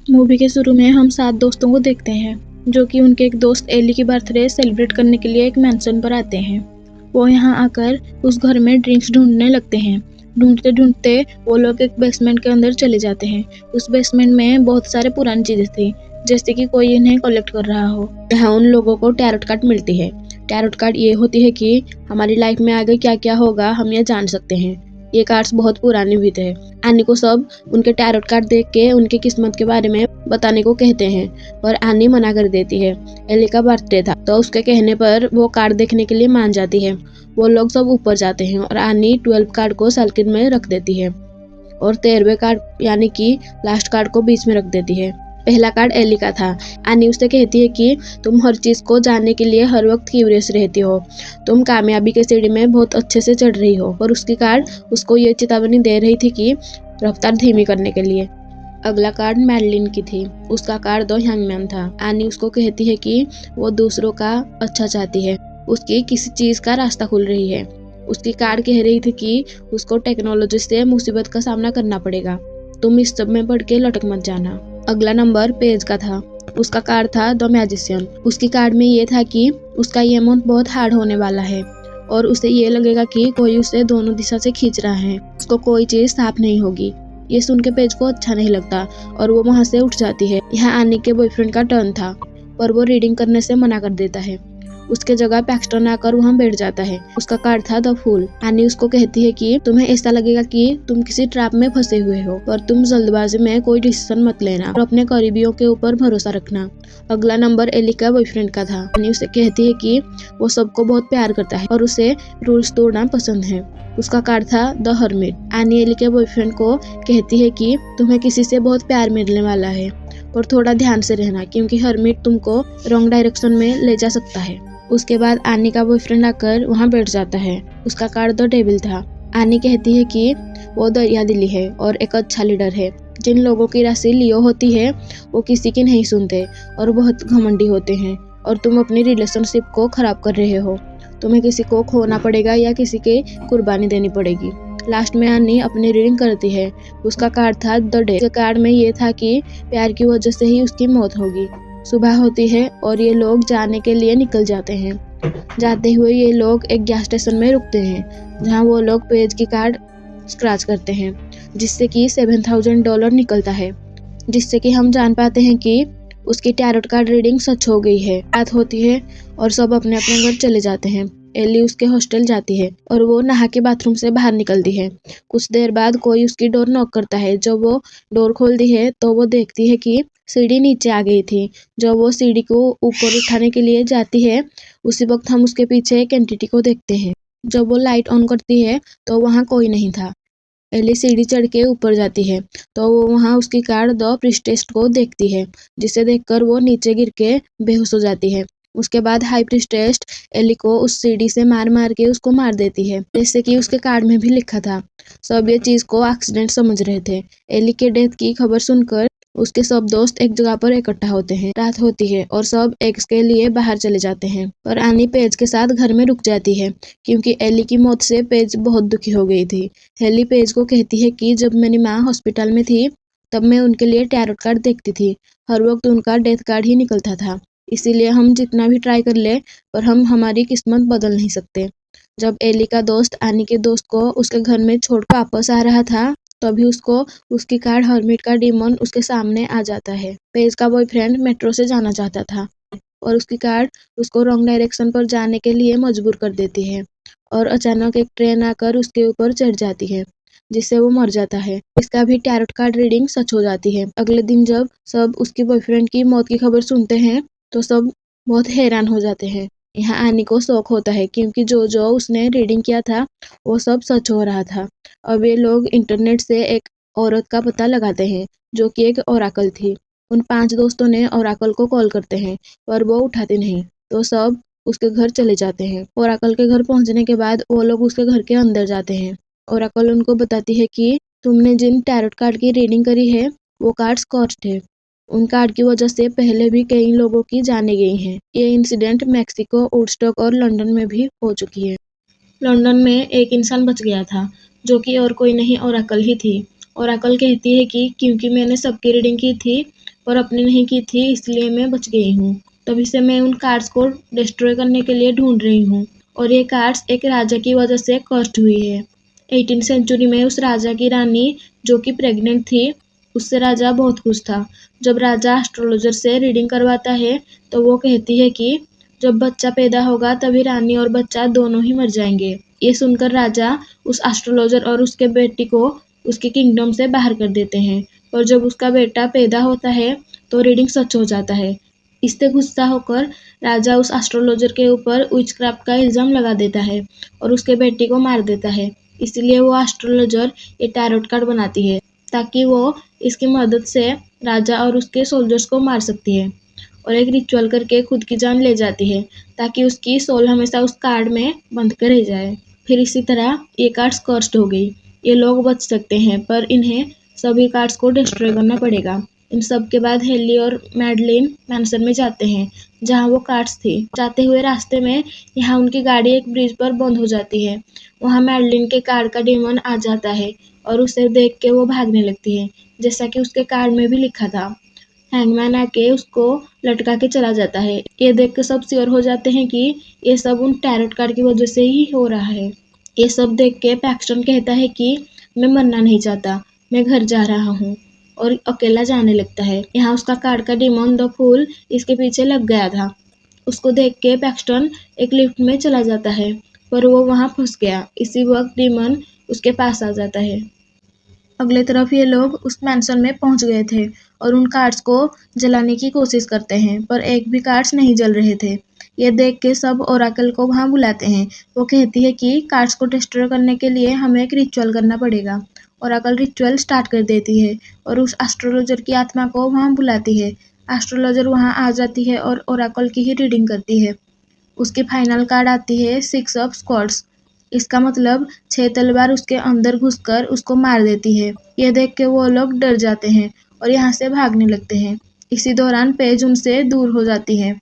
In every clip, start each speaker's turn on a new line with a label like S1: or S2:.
S1: Movie के शुरू में हम 7 दोस्तों को देखते हैं जो कि उनके एक दोस्त एली की बर्थडे सेलिब्रेट करने के लिए एक मैंशन पर आते हैं। वो यहाँ आकर उस घर में ड्रिंक्स ढूंढने लगते हैं। ढूंढते ढूंढते वो लोग एक बेसमेंट के अंदर चले जाते हैं। उस बेसमेंट में बहुत सारे पुरानी चीजें थी, जैसे कि कोई इन्हें कलेक्ट कर रहा हो। यहाँ उन लोगों को टैरोट कार्ड मिलती है। टैरोट कार्ड ये होती है कि हमारी लाइफ में आगे क्या क्या होगा हम ये जान सकते हैं। ये कार्ड्स बहुत पुराने भी थे। एनी को सब उनके टैरोट कार्ड देख के उनकी किस्मत के बारे में बताने को कहते हैं, पर एनी मना कर देती है। एली का बर्थडे था तो उसके कहने पर वो कार्ड देखने के लिए मान जाती है। वो लोग सब ऊपर जाते हैं और एनी 12 कार्ड को साइकिल में रख देती है और 13वें कार्ड यानी कि लास्ट कार्ड को बीच में रख देती है। पहला कार्ड एली का था। एनी उससे कहती है कि तुम हर चीज को जानने के लिए हर वक्त क्यूरियस रहती हो। तुम कामयाबी के सीढ़ी में बहुत अच्छे से चढ़ रही हो। और उसकी कार्ड उसको ये चेतावनी दे रही थी कि रफ्तार धीमी करने के लिए। अगला कार्ड मैडलिन की थी। उसका कार्ड द हैंगमैन था। एनी उसको कहती है कि वो दूसरों का अच्छा चाहती है। उसकी किसी चीज का रास्ता खुल रही है। उसकी कार्ड कह रही थी कि उसको टेक्नोलॉजी से मुसीबत का सामना करना पड़ेगा। तुम इस सब में पड़ के लटक मत जाना। अगला नंबर पेज का था। उसका कार्ड था द मैजिशियन। उसकी कार्ड में ये था कि उसका ये मंथ बहुत हार्ड होने वाला है और उसे ये लगेगा कि कोई उसे दोनों दिशा से खींच रहा है। उसको कोई चीज साफ नहीं होगी। ये सुन के पेज को अच्छा नहीं लगता और वो वहां से उठ जाती है। यहाँ एनी के बॉयफ्रेंड का टर्न था, पर वो रीडिंग करने से मना कर देता है। उसके जगह पैक्सटन आकर वहां बैठ जाता है। उसका कार्ड था द फूल। एनी उसको कहती है कि तुम्हें ऐसा लगेगा कि तुम किसी ट्रैप में फंसे हुए हो, पर तुम जल्दबाजी में कोई डिसीजन मत लेना और अपने करीबियों के ऊपर भरोसा रखना। अगला नंबर एली का बॉयफ्रेंड का था। एनी उसे कहती है कि वो सबको बहुत प्यार करता है और उसे रूल्स तोड़ना पसंद है। उसका कार्ड था द हर्मिट। एनी एली के बॉयफ्रेंड को कहती है कि तुम्हें किसी से बहुत प्यार मिलने वाला है, पर थोड़ा ध्यान से रहना क्योंकि हर्मिट तुमको रॉन्ग डायरेक्शन में ले जा सकता है। उसके बाद एनी का बॉयफ्रेंड आकर वहां बैठ जाता है। उसका कार्ड द डेविल था। एनी कहती है कि वो दरिया दिली है और एक अच्छा लीडर है। जिन लोगों की राशि लियो होती है वो किसी की नहीं सुनते और बहुत घमंडी होते हैं, और तुम अपनी रिलेशनशिप को खराब कर रहे हो। तुम्हें किसी को खोना पड़ेगा या किसी की कुर्बानी देनी पड़ेगी। लास्ट में एनी अपनी रीडिंग करती है। उसका कार्ड था द डे। कार्ड में ये था कि प्यार की वजह से ही उसकी मौत होगी। सुबह होती है और ये लोग जाने के लिए निकल जाते हैं। जाते हुए ये लोग एक गैस स्टेशन में रुकते हैं जहां वो लोग पेज की कार्ड स्क्रैच करते हैं, जिससे कि $7,000 निकलता है, जिससे कि हम जान पाते हैं कि उसकी टैरोट कार्ड रीडिंग सच हो गई है। रात होती है और सब अपने अपने घर चले जाते हैं। एली उसके हॉस्टल जाती है और वो नहा के बाथरूम से बाहर निकलती है। कुछ देर बाद कोई उसकी डोर नॉक करता है। जब वो डोर खोलती है तो वो देखती है कि सीढ़ी नीचे आ गई थी। जब वो सीढ़ी को ऊपर उठाने के लिए जाती है, उसी वक्त हम उसके पीछे एक एंटिटी को देखते हैं। जब वो लाइट ऑन करती है तो वहाँ कोई नहीं था। एली सीढ़ी चढ़ के ऊपर जाती है तो वो वहाँ उसकी कार्ड द प्रीस्टेस को देखती है, जिसे देखकर वो नीचे गिर के बेहोश हो जाती है। उसके बाद हाई प्रीस्टेस एली को उस सीढ़ी से मार मार के उसको मार देती है, जैसे कि उसके कार्ड में भी लिखा था। सब ये चीज को एक्सीडेंट समझ रहे थे। एली के डेथ की खबर सुनकर उसके सब दोस्त एक जगह पर इकट्ठा होते हैं। रात होती है और सब एग्स के लिए बाहर चले जाते हैं, पर एनी पेज के साथ घर में रुक जाती है क्योंकि एली की मौत से पेज बहुत दुखी हो गई थी। हेली पेज को कहती है कि जब मेरी माँ हॉस्पिटल में थी तब मैं उनके लिए टैरोट कार्ड देखती थी। हर वक्त उनका डेथ कार्ड ही निकलता था। इसीलिए हम जितना भी ट्राई कर ले पर हम हमारी किस्मत बदल नहीं सकते। जब एली का दोस्त एनी के दोस्त को उसके घर में छोड़ वापस आ रहा था, तभी उसको उसकी कार्ड हर्मिट का डीमन उसके सामने आ जाता है। पेज का बॉयफ्रेंड मेट्रो से जाना चाहता था और उसकी कार्ड उसको रॉन्ग डायरेक्शन पर जाने के लिए मजबूर कर देती है और अचानक एक ट्रेन आकर उसके ऊपर चढ़ जाती है, जिससे वो मर जाता है। इसका भी टैरोट कार्ड रीडिंग सच हो जाती है। अगले दिन जब सब उसकी बॉयफ्रेंड की मौत की खबर सुनते हैं तो सब बहुत हैरान हो जाते हैं। यहाँ एनी को शौक होता है क्योंकि जो जो उसने रीडिंग किया था वो सब सच हो रहा था। अब ये लोग इंटरनेट से एक औरत का पता लगाते हैं जो कि एक ओराकल थी। उन 5 दोस्तों ने ओराकल को कॉल करते हैं पर वो उठाते नहीं, तो सब उसके घर चले जाते हैं। ओराकल के घर पहुंचने के बाद वो लोग उसके घर के अंदर जाते हैं। ओराकल उनको बताती है कि तुमने जिन टैरोट कार्ड की रीडिंग करी है वो कार्ड स्कॉच थे। उन कार्ड की वजह से पहले भी कई लोगों की जाने गई हैं। ये इंसिडेंट मैक्सिको, वुडस्टॉक और लंदन में भी हो चुकी है। लंदन में एक इंसान बच गया था जो कि और कोई नहीं ओराकल ही थी, ओरेकल कहती है कि क्योंकि मैंने सबकी रीडिंग की थी और अपनी नहीं की थी, इसलिए मैं बच गई हूँ। तभी से मैं उन कार्ड्स को डिस्ट्रॉय करने के लिए ढूंढ रही हूँ और ये कार्ड्स एक राजा की वजह से कर्स्ड हुई है। 18th सेंचुरी में उस राजा की रानी जो कि प्रेग्नेंट थी, उससे राजा बहुत खुश था। जब राजा एस्ट्रोलॉजर से रीडिंग करवाता है तो वो कहती है कि जब बच्चा पैदा होगा तभी रानी और बच्चा दोनों ही मर जाएंगे। ये सुनकर राजा उस एस्ट्रोलॉजर और उसके बेटी को उसके किंगडम से बाहर कर देते हैं और जब उसका बेटा पैदा होता है तो रीडिंग सच हो जाता है। इससे गुस्सा होकर राजा उस एस्ट्रोलॉजर के ऊपर विचक्राफ्ट का इल्जाम लगा देता है और उसके बेटी को मार देता है। इसलिए वो एस्ट्रोलॉजर ये टैरोट कार्ड बनाती है ताकि वो इसकी मदद से राजा और उसके सोल्जर्स को मार सकती है और एक रिचुअल करके खुद की जान ले जाती है ताकि उसकी सोल हमेशा उस कार्ड में बंद कर रह जाए। फिर इसी तरह ये कार्ड्स कर्स्ड हो गई। ये लोग बच सकते हैं पर इन्हें सभी कार्ड्स को डिस्ट्रॉय करना पड़ेगा। इन सब के बाद हेली और मैडलिन मैंसन में जाते हैं जहां वो कार्ड्स थी। जाते हुए रास्ते में यहाँ उनकी गाड़ी एक ब्रिज पर बंद हो जाती है। वहां मैडलिन के कार्ड का डेमन आ जाता है और उसे देख के वो भागने लगती है जैसा कि उसके कार्ड में भी लिखा था। हैंगमैन आके उसको लटका के चला जाता है। ये देख के सब श्योर हो जाते हैं कि ये सब उन टैरोट कार्ड की वजह से ही हो रहा है। ये सब देख के पैक्सटन कहता है कि मैं मरना नहीं चाहता, मैं घर जा रहा हूँ और अकेला जाने लगता है। यहाँ उसका कार्ड का डेमन द फूल इसके पीछे लग गया था। उसको देख के पैक्सटन एक लिफ्ट में चला जाता है पर वो वहां फंस गया। इसी वक्त डेमन उसके पास आ जाता है। अगले तरफ ये लोग उस मैंसन में पहुंच गए थे और उन कार्ड्स को जलाने की कोशिश करते हैं पर एक भी कार्ड्स नहीं जल रहे थे। ये देख के सब ओरेकल को वहां बुलाते हैं। वो कहती है कि कार्ड्स को डिस्ट्रॉय करने के लिए हमें एक रिचुअल करना पड़ेगा। ओरेकल रिचुअल स्टार्ट कर देती है और उस एस्ट्रोलॉजर की आत्मा को वहां बुलाती है। एस्ट्रोलॉजर वहां आ जाती है और ओरेकल की ही रीडिंग करती है। उसकी फाइनल कार्ड आती है 6 ऑफ स्वर्ड्स। इसका मतलब 6 तलवार उसके अंदर घुसकर उसको मार देती है। यह देख के वो लोग डर जाते हैं और यहाँ से भागने लगते हैं। इसी दौरान पेज उनसे दूर हो जाती है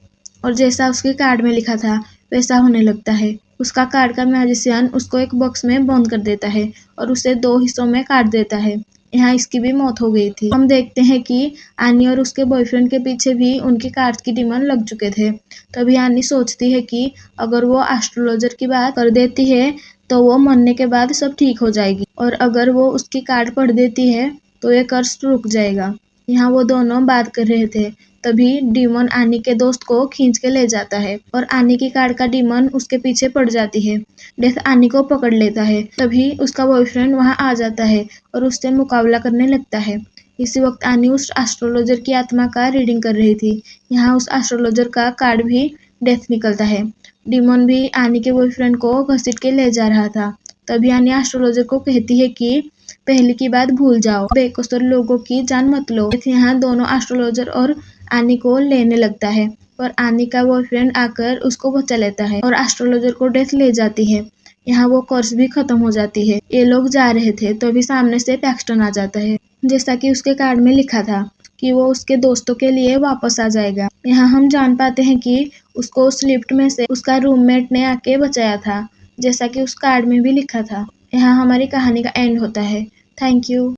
S1: और जैसा उसके कार्ड में लिखा था वैसा होने लगता है। उसका कार्ड का मैजिशियन उसको एक बॉक्स में बंद कर देता है और उसे 2 हिस्सों में काट देता है। यहाँ इसकी भी मौत हो गई थी। हम देखते हैं कि आनी और उसके बॉयफ्रेंड के पीछे भी उनके कार्ड्स की डिमांड लग चुके थे। तभी आनी सोचती है कि अगर वो एस्ट्रोलॉजर की बात कर देती है तो वो मरने के बाद सब ठीक हो जाएगी और अगर वो उसकी कार्ड पढ़ देती है तो ये कर्स रुक जाएगा। यहाँ वो दोनों बात कर रहे थे तभी डीमन आनी के दोस्त को खींच के ले जाता है और आनी की कार्ड का डीमन उसके पीछे पड़ जाती है। डेथ आनी को पकड़ लेता है। तभी उसका बॉयफ्रेंड वहां आ जाता है और उससे मुकाबला करने लगता है। इसी वक्त आनी उस एस्ट्रोलॉजर की आत्मा का रीडिंग कर रही थी। यहाँ उस एस्ट्रोलॉजर का कार्ड भी डेथ निकलता है। डीमन भी आनी के बॉयफ्रेंड को घसीट के ले जा रहा था। तभी आनी एस्ट्रोलॉजर को कहती है कि पहले की बात भूल जाओ, बेकसूर लोगों की जान मत लो। यहाँ दोनों एस्ट्रोलॉजर और आनी को लेने लगता है और आनी का बॉयफ्रेंड आकर उसको बचा लेता है और एस्ट्रोलॉजर को डेथ ले जाती है। यहाँ वो कोर्स भी खत्म हो जाती है। ये लोग जा रहे थे तभी सामने से पैक्सटन आ जाता है जैसा कि उसके कार्ड में लिखा था कि वो उसके दोस्तों के लिए वापस आ जाएगा। यहाँ हम जान पाते हैं कि उसको उस लिफ्ट में से उसका रूममेट ने आके बचाया था जैसा कि उस कार्ड में भी लिखा था। यहाँ हमारी कहानी का एंड होता है। Thank you.